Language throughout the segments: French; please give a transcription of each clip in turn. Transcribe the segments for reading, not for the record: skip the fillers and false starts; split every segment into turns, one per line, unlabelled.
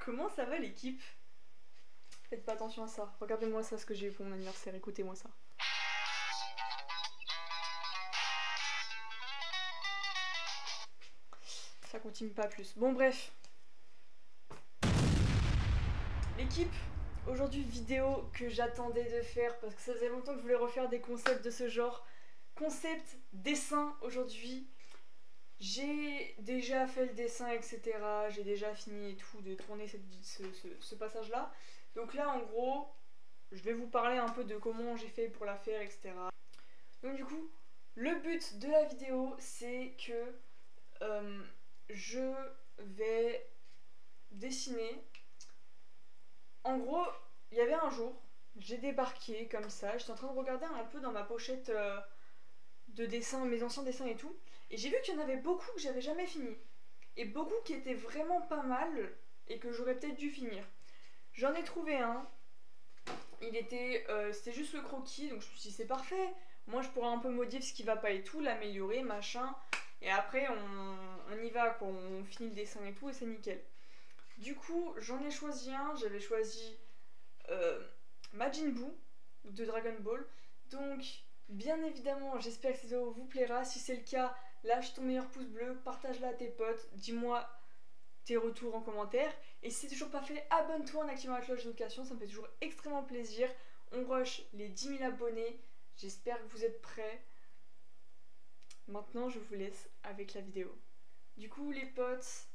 Comment ça va l'équipe? Faites pas attention à ça. Regardez-moi ça, ce que j'ai eu pour mon anniversaire. Écoutez-moi ça. Ça continue pas plus. Bon bref. L'équipe, aujourd'hui vidéo que j'attendais de faire parce que ça faisait longtemps que je voulais refaire des concepts de ce genre. Concept dessin aujourd'hui. J'ai déjà fait le dessin, etc. J'ai déjà fini et tout de tourner ce passage-là. Donc là, en gros, je vais vous parler un peu de comment j'ai fait pour la faire, etc. Donc du coup, le but de la vidéo, c'est que je vais dessiner. En gros, il y avait un jour, j'ai débarqué comme ça, j'étais en train de regarder un peu dans ma pochette de dessins, mes anciens dessins et tout, et j'ai vu qu'il y en avait beaucoup que j'avais jamais fini, et beaucoup qui étaient vraiment pas mal, et que j'aurais peut-être dû finir. J'en ai trouvé un, c'était juste le croquis, donc je me suis dit c'est parfait, moi je pourrais un peu modifier ce qui va pas et tout, l'améliorer, machin, et après on y va quoi, on finit le dessin et tout, et c'est nickel. Du coup, j'en ai choisi un, j'avais choisi Majin Buu de Dragon Ball. Donc, bien évidemment, j'espère que cette vidéo vous plaira. Si c'est le cas, lâche ton meilleur pouce bleu, partage-la à tes potes, dis-moi tes retours en commentaire. Et si c'est toujours pas fait, abonne-toi en activant la cloche de notification, ça me fait toujours extrêmement plaisir. On rush les 10 000 abonnés, j'espère que vous êtes prêts. Maintenant, je vous laisse avec la vidéo. Du coup, les potes,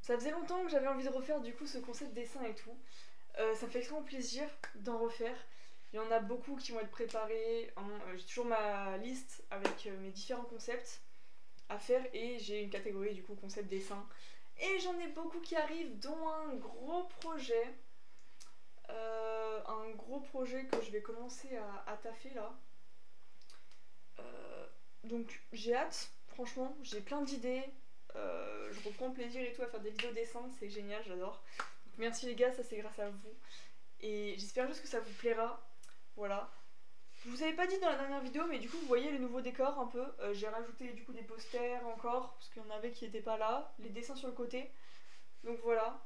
ça faisait longtemps que j'avais envie de refaire du coup ce concept dessin et tout. Ça me fait extrêmement plaisir d'en refaire. Il y en a beaucoup qui vont être préparés. J'ai toujours ma liste avec mes différents concepts à faire et j'ai une catégorie du coup concept dessin. Et j'en ai beaucoup qui arrivent, dont un gros projet. Un gros projet que je vais commencer à taffer là. Donc j'ai hâte, franchement, j'ai plein d'idées. Je reprends plaisir et tout à faire des vidéos dessins, c'est génial, j'adore. Donc merci les gars, ça c'est grâce à vous. Et j'espère juste que ça vous plaira. Voilà. Je vous avais pas dit dans la dernière vidéo, mais du coup vous voyez le nouveau décor un peu. J'ai rajouté du coup des posters encore, parce qu'il y en avait qui n'étaient pas là. Les dessins sur le côté. Donc voilà.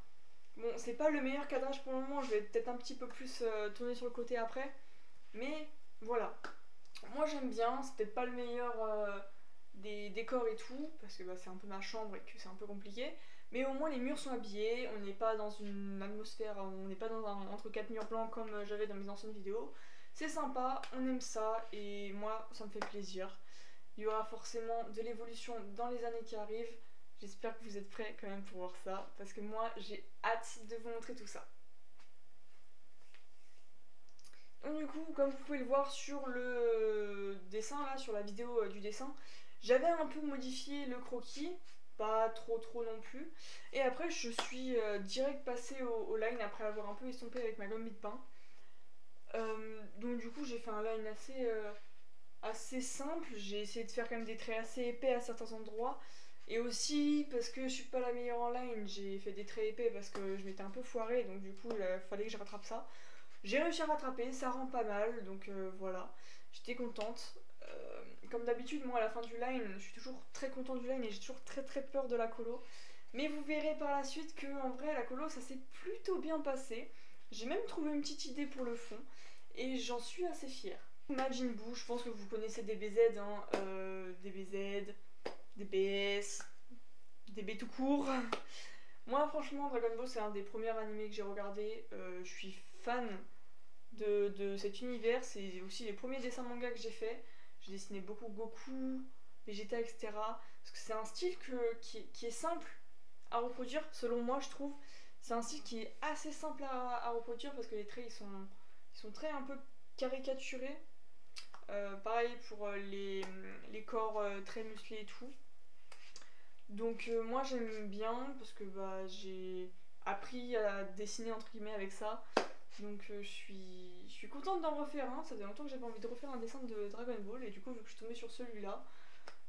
Bon, c'est pas le meilleur cadrage pour le moment, je vais peut-être un petit peu plus tourner sur le côté après. Mais voilà. Moi j'aime bien, c'est peut-être pas le meilleur des décors et tout, parce que bah, c'est un peu ma chambre et que c'est un peu compliqué. Mais au moins les murs sont habillés, on n'est pas dans une atmosphère, on n'est pas dans entre quatre murs blancs comme j'avais dans mes anciennes vidéos. C'est sympa, on aime ça et moi ça me fait plaisir. Il y aura forcément de l'évolution dans les années qui arrivent. J'espère que vous êtes prêts quand même pour voir ça, parce que moi j'ai hâte de vous montrer tout ça. Donc du coup, comme vous pouvez le voir sur le dessin là, sur la vidéo du dessin, j'avais un peu modifié le croquis, pas trop non plus. Et après je suis direct passée au line après avoir un peu estompé avec ma gomme de pain. Donc du coup j'ai fait un line assez simple, j'ai essayé de faire quand même des traits assez épais à certains endroits. Et aussi parce que je suis pas la meilleure en line, j'ai fait des traits épais parce que je m'étais un peu foirée, donc du coup il fallait que je rattrape ça. J'ai réussi à rattraper, ça rend pas mal, donc voilà, j'étais contente. Comme d'habitude, moi à la fin du line, je suis toujours très contente du line et j'ai toujours très peur de la colo. Mais vous verrez par la suite que en vrai la colo ça s'est plutôt bien passé. J'ai même trouvé une petite idée pour le fond et j'en suis assez fière. Majin Buu, je pense que vous connaissez DBZ, hein, DBZ, DBS, DB tout court. Moi franchement Dragon Ball c'est un des premiers animés que j'ai regardé, je suis fan de cet univers, c'est aussi les premiers dessins manga que j'ai fait. J'ai dessiné beaucoup Goku, Vegeta, etc. Parce que c'est un style qui est simple à reproduire, selon moi je trouve. C'est un style qui est assez simple à reproduire parce que les traits ils sont très un peu caricaturés. Pareil pour les corps très musclés et tout. Donc moi j'aime bien parce que bah, j'ai appris à dessiner entre guillemets avec ça. Donc je suis contente d'en refaire un, ça fait longtemps que j'avais envie de refaire un dessin de Dragon Ball et du coup vu que je suis tombée sur celui-là,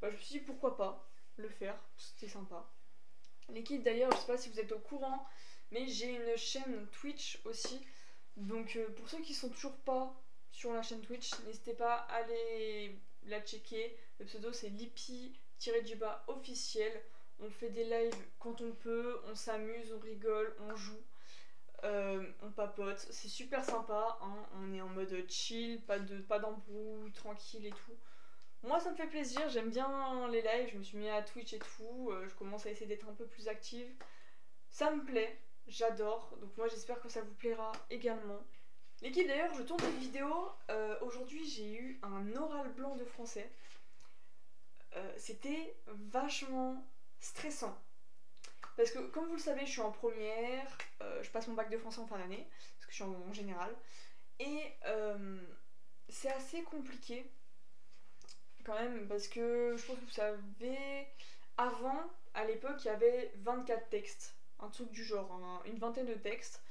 bah, je me suis dit pourquoi pas le faire, c'était sympa. L'équipe d'ailleurs, je sais pas si vous êtes au courant, mais j'ai une chaîne Twitch aussi, donc pour ceux qui sont toujours pas sur la chaîne Twitch, n'hésitez pas à aller la checker, le pseudo c'est Lippy-officiel. On fait des lives quand on peut, on s'amuse, on rigole, on joue, on papote. C'est super sympa, hein. On est en mode chill, pas d'embrouille, tranquille et tout. Moi ça me fait plaisir, j'aime bien les lives, je me suis mis à Twitch et tout, je commence à essayer d'être un peu plus active. Ça me plaît, j'adore, donc moi j'espère que ça vous plaira également. L'équipe d'ailleurs, je tourne cette vidéo, aujourd'hui j'ai eu un oral blanc de français. C'était vachement stressant. Parce que comme vous le savez, je suis en première, je passe mon bac de français en fin d'année, parce que je suis en général. Et c'est assez compliqué quand même, parce que je pense que vous savez, avant, à l'époque, il y avait 24 textes, un truc du genre, une vingtaine de textes.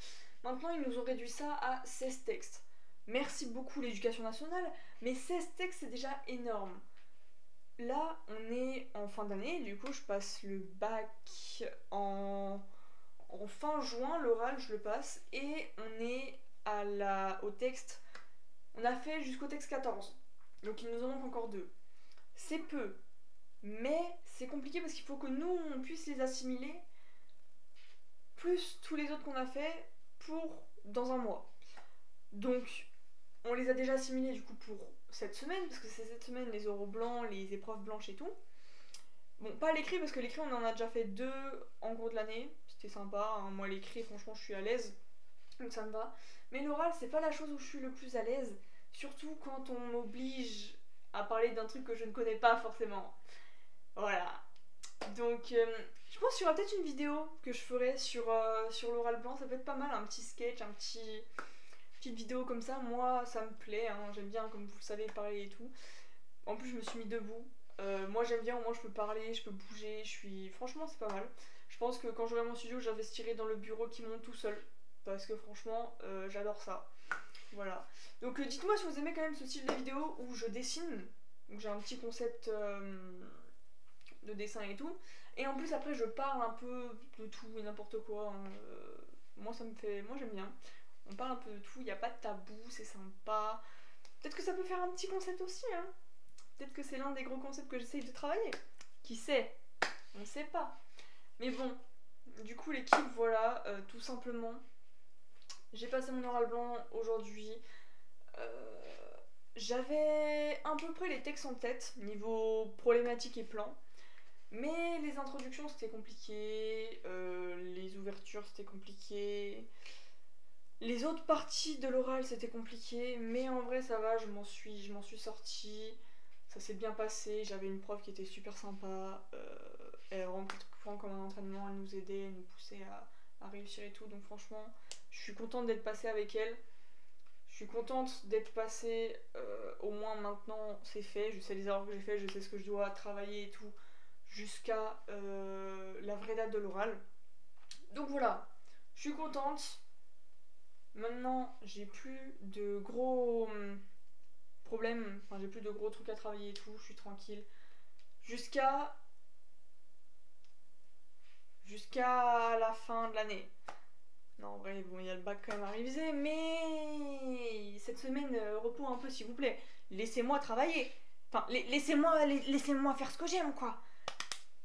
Maintenant, ils nous ont réduit ça à 16 textes. Merci beaucoup l'éducation nationale, mais 16 textes c'est déjà énorme. Là, on est en fin d'année, du coup, je passe le bac en fin juin, l'oral, je le passe, et on est au texte. On a fait jusqu'au texte 14, donc il nous en manque encore deux. C'est peu, mais c'est compliqué parce qu'il faut que nous, on puisse les assimiler, plus tous les autres qu'on a fait, pour dans un mois. Donc, on les a déjà assimilés du coup pour cette semaine, parce que c'est cette semaine les oraux blancs, les épreuves blanches et tout. Bon, pas l'écrit, parce que l'écrit on en a déjà fait deux en cours de l'année, c'était sympa, hein. Moi l'écrit franchement je suis à l'aise, donc ça me va. Mais l'oral c'est pas la chose où je suis le plus à l'aise, surtout quand on m'oblige à parler d'un truc que je ne connais pas forcément. Voilà. Donc je pense qu'il y aura peut-être une vidéo que je ferai sur l'oral blanc, ça peut être pas mal, un petit sketch, petite vidéo comme ça, moi ça me plaît, hein. J'aime bien comme vous le savez parler et tout. En plus je me suis mis debout. Moi j'aime bien, au moins je peux parler, je peux bouger, franchement c'est pas mal. Je pense que quand j'aurai mon studio j'investirai dans le bureau qui monte tout seul. Parce que franchement j'adore ça. Voilà. Donc dites-moi si vous aimez quand même ce style de vidéo où je dessine. Donc j'ai un petit concept de dessin et tout. Et en plus après je parle un peu de tout et n'importe quoi, hein. Moi j'aime bien. On parle un peu de tout, il n'y a pas de tabou, c'est sympa. Peut-être que ça peut faire un petit concept aussi, hein. Peut-être que c'est l'un des gros concepts que j'essaye de travailler. Qui sait? On ne sait pas. Mais bon, du coup l'équipe, voilà, tout simplement. J'ai passé mon oral blanc aujourd'hui. J'avais à peu près les textes en tête, niveau problématique et plan. Mais les introductions c'était compliqué, les ouvertures c'était compliqué. Les autres parties de l'oral c'était compliqué, mais en vrai ça va, je m'en suis sortie, ça s'est bien passé, j'avais une prof qui était super sympa, elle remplit le truc comme un entraînement, elle nous aidait, elle nous poussait à réussir et tout, donc franchement je suis contente d'être passée avec elle, je suis contente d'être passée, au moins maintenant c'est fait, je sais les erreurs que j'ai fait, je sais ce que je dois travailler et tout, jusqu'à la vraie date de l'oral. Donc voilà, je suis contente. Maintenant, j'ai plus de gros problèmes, enfin j'ai plus de gros trucs à travailler et tout, je suis tranquille. Jusqu'à la fin de l'année. Non, en vrai, bon, il y a le bac quand même à réviser, mais cette semaine, repos un peu s'il vous plaît. Laissez-moi travailler. Enfin, laissez-moi faire ce que j'aime, quoi.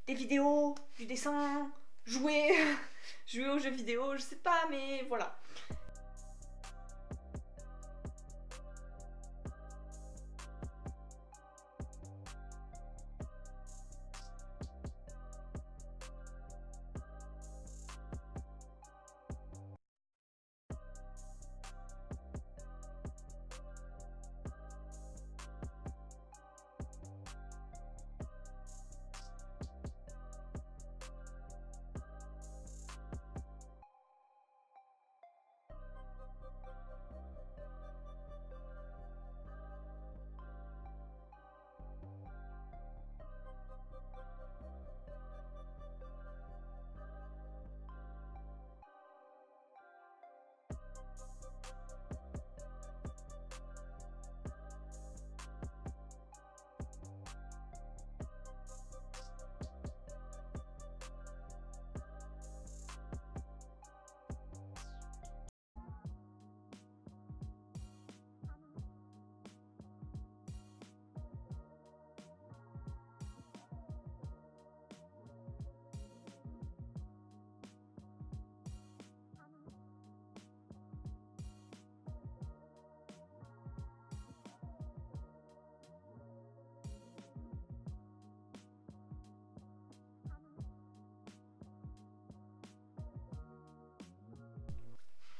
Des vidéos, du dessin, jouer, jouer aux jeux vidéo, je sais pas, mais voilà.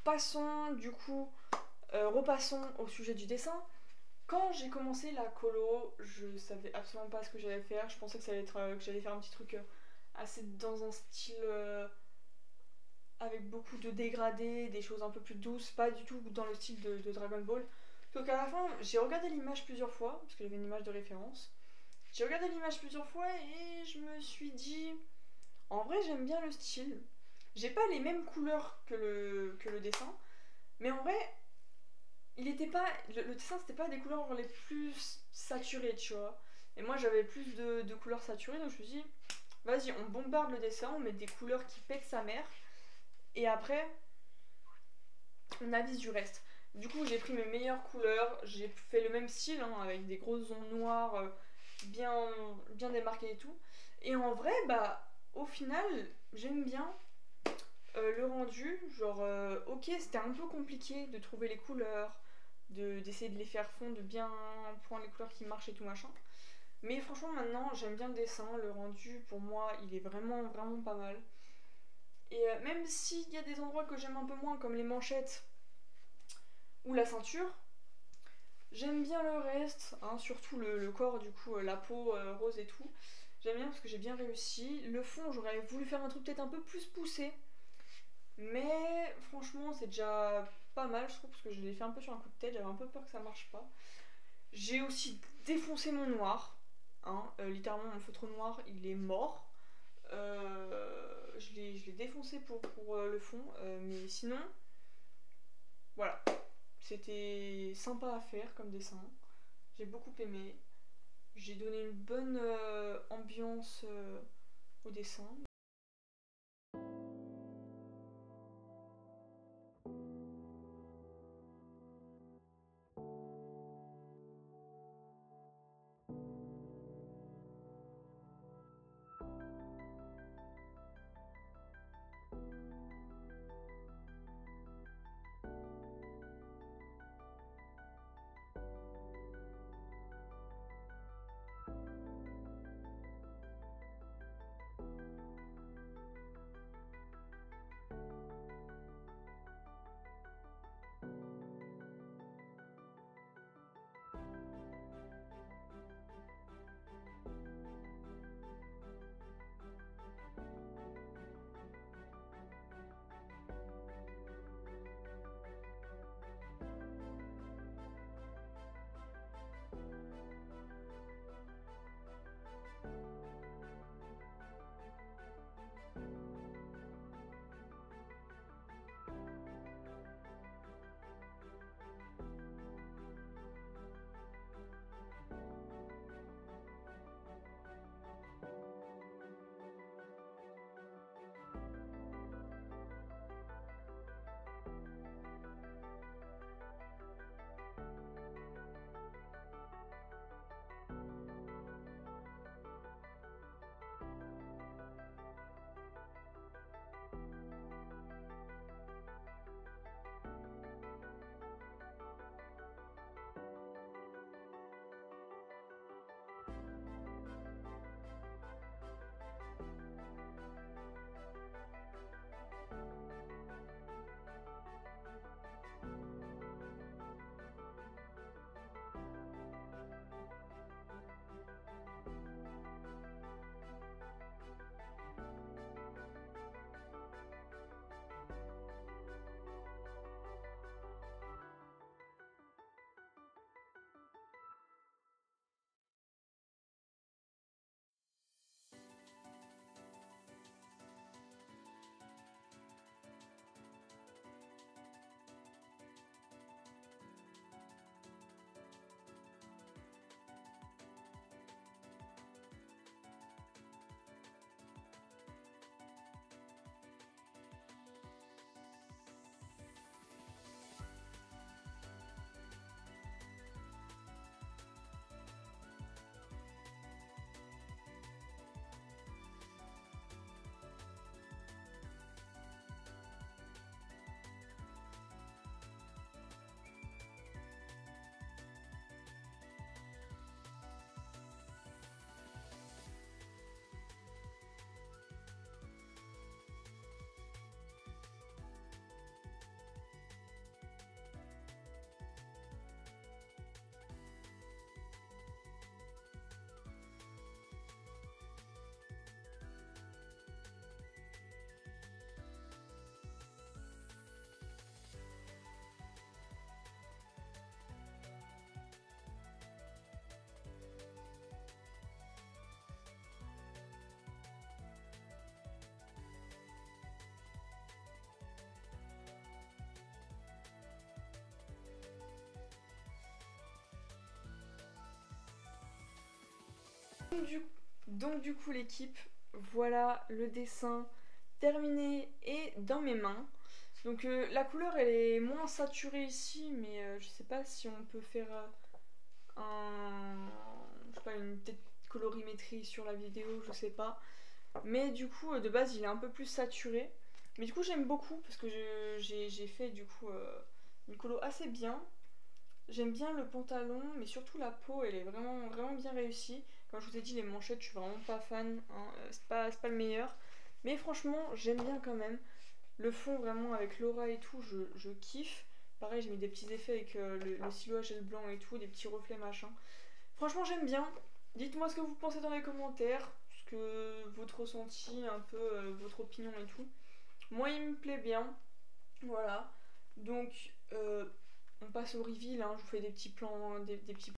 passons du coup, repassons au sujet du dessin. Quand j'ai commencé la colo, je savais absolument pas ce que j'allais faire. Je pensais que ça allait être, que j'allais faire un petit truc assez dans un style avec beaucoup de dégradés, des choses un peu plus douces, pas du tout dans le style de Dragon Ball. Donc à la fin, j'ai regardé l'image plusieurs fois, parce que j'avais une image de référence. J'ai regardé l'image plusieurs fois et je me suis dit, en vrai j'aime bien le style. J'ai pas les mêmes couleurs que le dessin, mais en vrai, il était pas. Le dessin c'était pas des couleurs les plus saturées, tu vois. Et moi j'avais plus de couleurs saturées, donc je me suis dit, vas-y, on bombarde le dessin, on met des couleurs qui pètent sa mère, et après, on avise du reste. Du coup, j'ai pris mes meilleures couleurs, j'ai fait le même style, hein, avec des grosses ondes noires bien, bien démarquées et tout. Et en vrai, bah, au final, j'aime bien le rendu. Genre, ok, c'était un peu compliqué de trouver les couleurs, d'essayer de les faire fondre, de bien prendre les couleurs qui marchent et tout machin. Mais franchement, maintenant, j'aime bien le dessin, le rendu, pour moi, il est vraiment, vraiment pas mal. Et même s'il y a des endroits que j'aime un peu moins, comme les manchettes ou la ceinture, j'aime bien le reste, hein, surtout le corps, du coup, la peau rose et tout. J'aime bien parce que j'ai bien réussi. Le fond, j'aurais voulu faire un truc peut-être un peu plus poussé. Mais franchement, c'est déjà pas mal, je trouve, parce que je l'ai fait un peu sur un coup de tête. J'avais un peu peur que ça marche pas. J'ai aussi défoncé mon noir. Hein, littéralement, mon feutre noir, il est mort. Je l'ai défoncé pour le fond. Mais sinon, voilà. C'était sympa à faire comme dessin. J'ai beaucoup aimé. J'ai donné une bonne ambiance au dessin. Donc du coup l'équipe, voilà le dessin terminé et dans mes mains. Donc la couleur elle est moins saturée ici, mais je sais pas si on peut faire je sais pas, une peut-être colorimétrie sur la vidéo, je sais pas. Mais du coup de base il est un peu plus saturé. Mais du coup j'aime beaucoup parce que j'ai fait du coup une colo assez bien. J'aime bien le pantalon, mais surtout la peau, elle est vraiment, vraiment bien réussie. Comme je vous ai dit, les manchettes, je suis vraiment pas fan, hein, c'est pas le meilleur. Mais franchement, j'aime bien quand même. Le fond, vraiment, avec l'aura et tout, je kiffe. Pareil, j'ai mis des petits effets avec le stylo à gel blanc et tout, des petits reflets machin. Franchement, j'aime bien. Dites-moi ce que vous pensez dans les commentaires, ce que votre ressenti, un peu votre opinion et tout. Moi, il me plaît bien. Voilà. Donc, on passe au reveal, hein. Je vous fais des petits plans, des petits.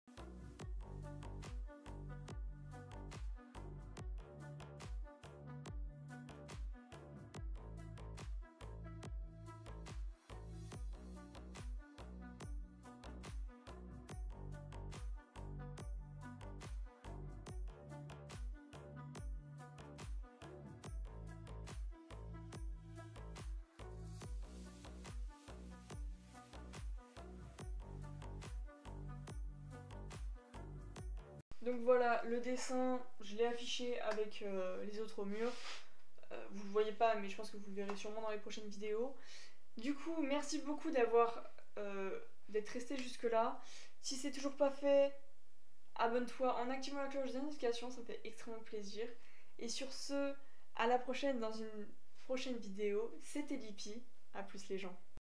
Donc voilà, le dessin, je l'ai affiché avec les autres murs. Vous le voyez pas, mais je pense que vous le verrez sûrement dans les prochaines vidéos. Du coup, merci beaucoup d'être resté jusque là. Si c'est toujours pas fait, abonne-toi en activant la cloche des notifications, ça me fait extrêmement plaisir. Et sur ce, à la prochaine dans une prochaine vidéo. C'était Lippy, à plus les gens.